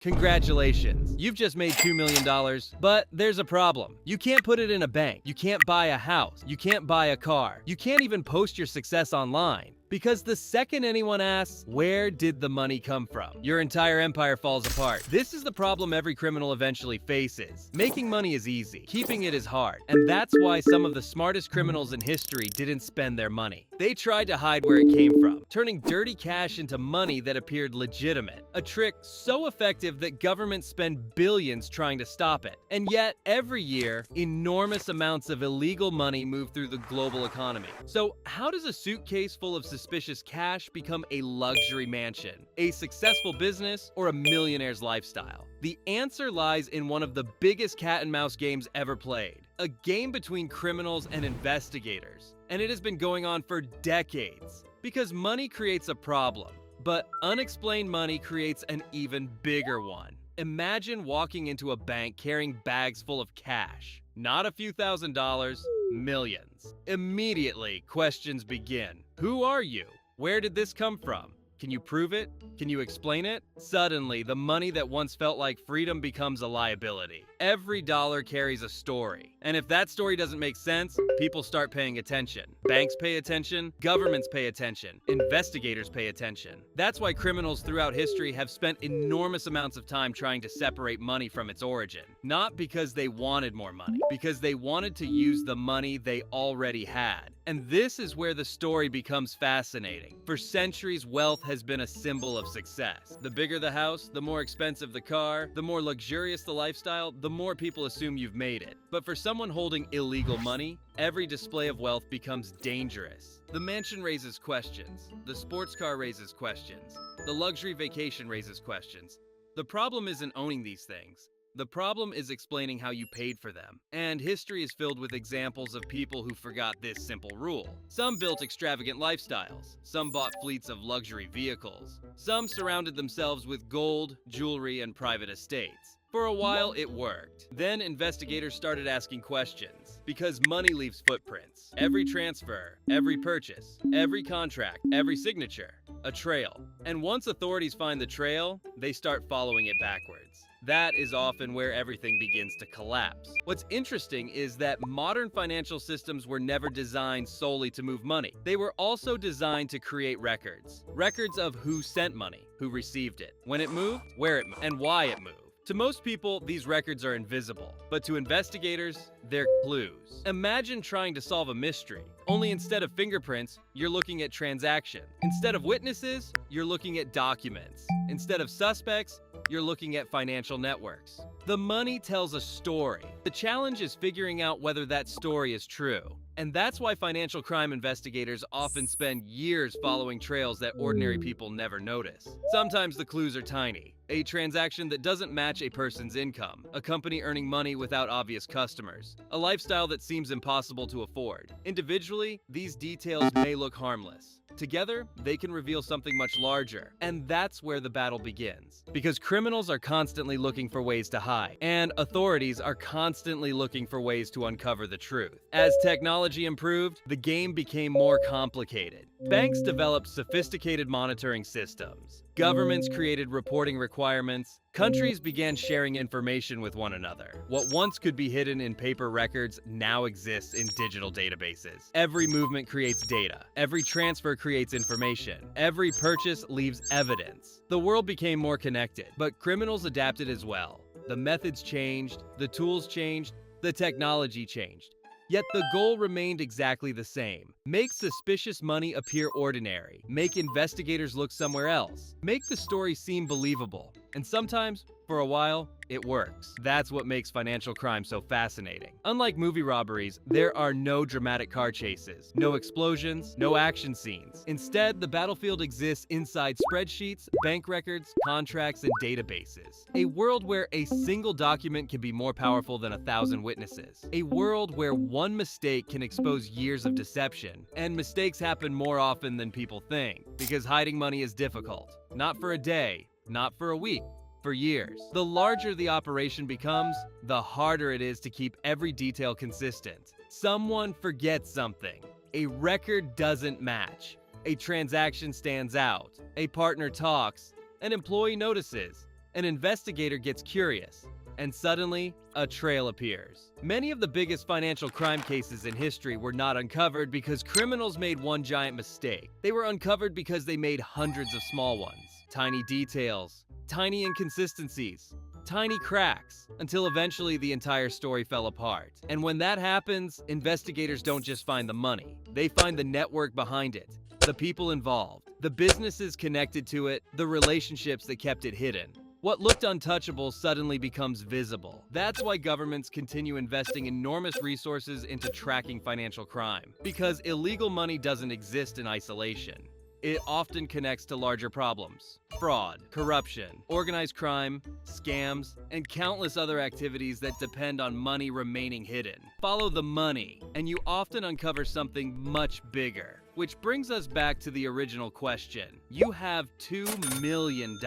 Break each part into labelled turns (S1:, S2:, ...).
S1: Congratulations, you've just made $2 million, but there's a problem. You can't put it in a bank, you can't buy a house, you can't buy a car, you can't even post your success online. Because the second anyone asks, where did the money come from? Your entire empire falls apart. This is the problem every criminal eventually faces. Making money is easy, keeping it is hard. And that's why some of the smartest criminals in history didn't spend their money. They tried to hide where it came from, turning dirty cash into money that appeared legitimate. A trick so effective that governments spend billions trying to stop it. And yet, every year, enormous amounts of illegal money move through the global economy. So how does a suitcase full of suspicious cash become a luxury mansion, a successful business, or a millionaire's lifestyle? The answer lies in one of the biggest cat and mouse games ever played, a game between criminals and investigators. And it has been going on for decades. Because money creates a problem, but unexplained money creates an even bigger one. Imagine walking into a bank carrying bags full of cash. Not a few $1,000s, millions. Immediately, questions begin. Who are you? Where did this come from? Can you prove it? Can you explain it? Suddenly, the money that once felt like freedom becomes a liability. Every dollar carries a story. And if that story doesn't make sense, people start paying attention. Banks pay attention, governments pay attention, investigators pay attention. That's why criminals throughout history have spent enormous amounts of time trying to separate money from its origin. Not because they wanted more money, because they wanted to use the money they already had. And this is where the story becomes fascinating. For centuries, wealth has been a symbol of success. The bigger the house, the more expensive the car, the more luxurious the lifestyle, the more people assume you've made it. But for someone holding illegal money, every display of wealth becomes dangerous. The mansion raises questions. The sports car raises questions. The luxury vacation raises questions. The problem isn't owning these things. The problem is explaining how you paid for them. And history is filled with examples of people who forgot this simple rule. Some built extravagant lifestyles. Some bought fleets of luxury vehicles. Some surrounded themselves with gold, jewelry, and private estates. For a while, it worked. Then investigators started asking questions, because money leaves footprints. Every transfer, every purchase, every contract, every signature, a trail. And once authorities find the trail, they start following it backwards. That is often where everything begins to collapse. What's interesting is that modern financial systems were never designed solely to move money. They were also designed to create records. Records of who sent money, who received it, when it moved, where it moved, and why it moved. To most people, these records are invisible, but to investigators, they're clues. Imagine trying to solve a mystery, only instead of fingerprints, you're looking at transactions. Instead of witnesses, you're looking at documents. Instead of suspects, you're looking at financial networks. The money tells a story. The challenge is figuring out whether that story is true. And that's why financial crime investigators often spend years following trails that ordinary people never notice. Sometimes the clues are tiny. A transaction that doesn't match a person's income, a company earning money without obvious customers, a lifestyle that seems impossible to afford. Individually, these details may look harmless. Together, they can reveal something much larger. And that's where the battle begins. Because criminals are constantly looking for ways to hide, and authorities are constantly looking for ways to uncover the truth. As technology improved, the game became more complicated. Banks developed sophisticated monitoring systems. Governments created reporting requirements. Countries began sharing information with one another. What once could be hidden in paper records now exists in digital databases. Every movement creates data. Every transfer creates information. Every purchase leaves evidence. The world became more connected, but criminals adapted as well. The methods changed, the tools changed, the technology changed. Yet the goal remained exactly the same. Make suspicious money appear ordinary. Make investigators look somewhere else. Make the story seem believable. And sometimes, for a while, it works. That's what makes financial crime so fascinating. Unlike movie robberies, there are no dramatic car chases, no explosions, no action scenes. Instead, the battlefield exists inside spreadsheets, bank records, contracts, and databases. A world where a single document can be more powerful than 1,000 witnesses. A world where one mistake can expose years of deception. And mistakes happen more often than people think, because hiding money is difficult. Not for a day, not for a week, for years. The larger the operation becomes, the harder it is to keep every detail consistent. Someone forgets something. A record doesn't match. A transaction stands out. A partner talks. An employee notices. An investigator gets curious, and suddenly, a trail appears. Many of the biggest financial crime cases in history were not uncovered because criminals made one giant mistake. They were uncovered because they made hundreds of small ones. Tiny details, tiny inconsistencies, tiny cracks, until eventually the entire story fell apart. And when that happens, investigators don't just find the money. They find the network behind it, the people involved, the businesses connected to it, the relationships that kept it hidden. What looked untouchable suddenly becomes visible. That's why governments continue investing enormous resources into tracking financial crime. Because illegal money doesn't exist in isolation. It often connects to larger problems: fraud, corruption, organized crime, scams, and countless other activities that depend on money remaining hidden. Follow the money, and you often uncover something much bigger. Which brings us back to the original question. You have $2 million.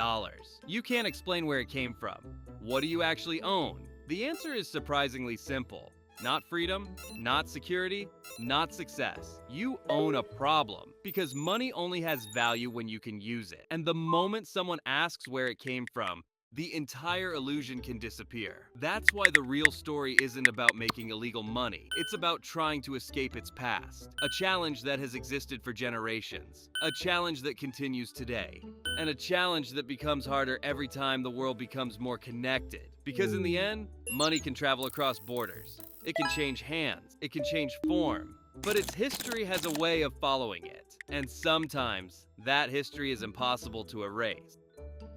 S1: You can't explain where it came from. What do you actually own? The answer is surprisingly simple. Not freedom, not security, not success. You own a problem because money only has value when you can use it. And the moment someone asks where it came from, the entire illusion can disappear. That's why the real story isn't about making illegal money. It's about trying to escape its past. A challenge that has existed for generations. A challenge that continues today. And a challenge that becomes harder every time the world becomes more connected. Because in the end, money can travel across borders. It can change hands. It can change form. But its history has a way of following it. And sometimes, that history is impossible to erase.